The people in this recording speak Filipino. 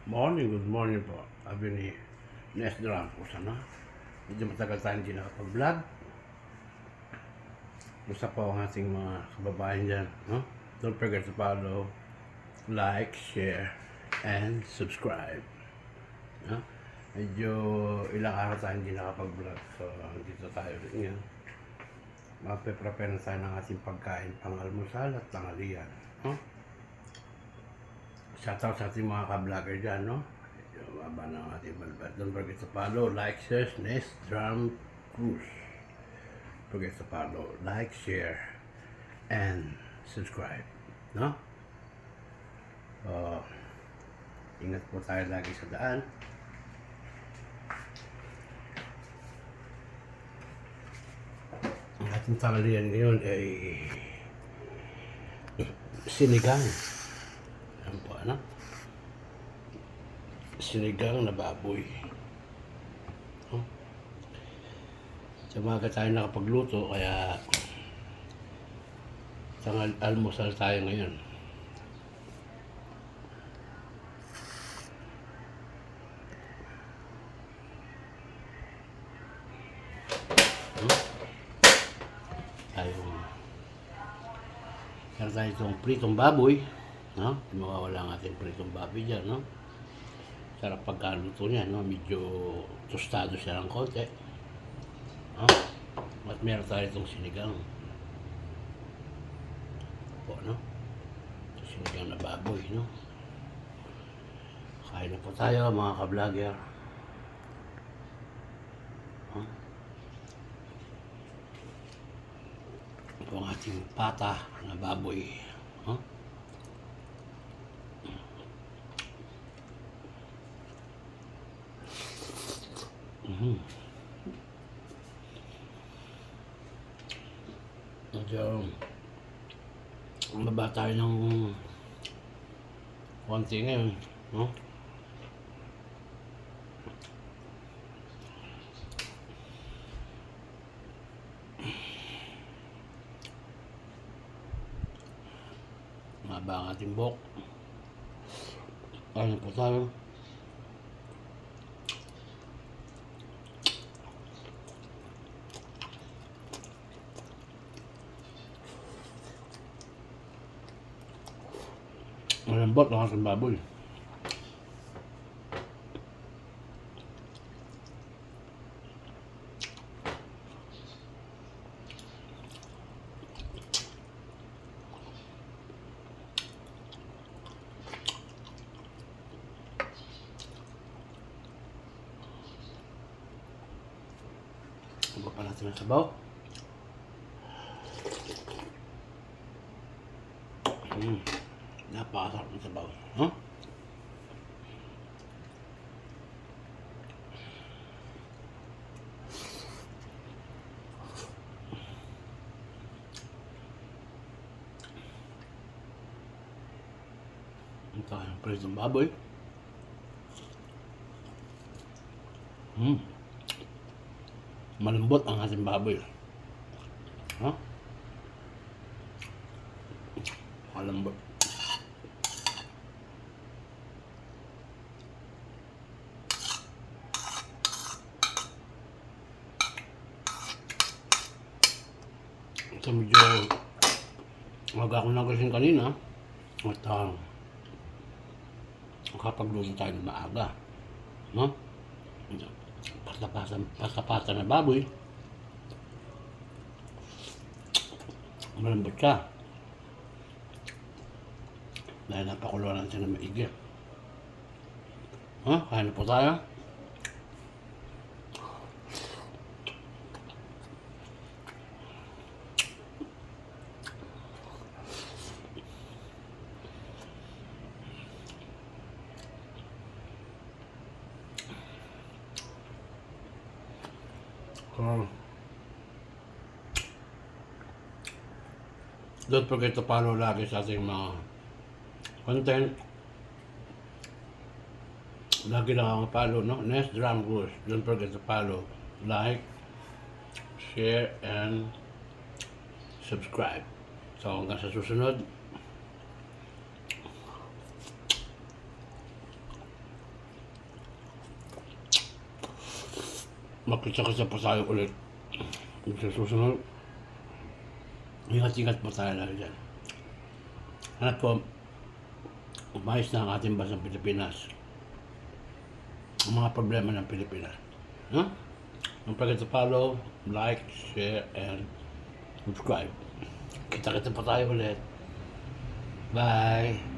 Good morning po. Sabi ni Nes Drampos, ano? Medyo matagal tayong hindi nakapag-vlog. Gusto po ang ating mga kababayan dyan, no? Don't forget to follow, like, share, and subscribe. No? Medyo ilang araw tayong hindi nakapag-vlog. So, dito tayo rin yan. Mape-prepare na tayo ng ating pagkain pang-almusal at tanghalian, no? Shoutout sa ating mga ka-vlogger dyan, no? Medyo maba ng ating balbat. Don't forget to follow, like, share, Nes Drum Cruz. Forget to follow, like, share, and subscribe, no? Ingat po tayo lagi sa daan. Ang ating tanghalian ngayon ay sinigang. Ano po, ano? Sinigang na baboy. No? Sa umaga tayo nakapagluto, kaya almusal tayo ngayon. Meron tayo itong pritong baboy, no? Hindi mawawala ang ating pritong baboy dyan, no? Sarap pagkaluto niya, no? Medyo tostado siya ng konti, no? At meron tayo itong sinigang po, no? Sinigang na baboy, no? Kain na po tayo, mga ka-vlogger, no? Ito ang ating pata na baboy, no? Medyo mababa tayo ng konti ngayon, no? Mababa ang ating buhok. Ano po tayo? Malambot ang ating baboy. Iba pa natin ang sabaw. Napakasarap ng sabaw, huh? Ito yung pritong baboy. Malambot ang ating baboy, huh? Malambot. So medyo aga ako nagising kanina at kapagluto tayo ng maaga, no? Pasta-pasta na baboy, malambot siya dahil napakuluan natin na maigi, huh? Kain na po tayo. Don't forget to follow lagi sa ating mga content. Lagi lang ang follow, no? Nes Drum Cruz. Don't forget to follow, like, share, and subscribe. So hanggang sa susunod, Makita-kita pa tayo ulit. Sa susunod, ingat-ingat po tayo lagi dyan. Hanap po, umayos na ang ating bansang Pilipinas. Ang mga problema ng Pilipinas. Huh? Don't forget to follow, like, share, and subscribe. Kita-kita pa tayo ulit. Bye!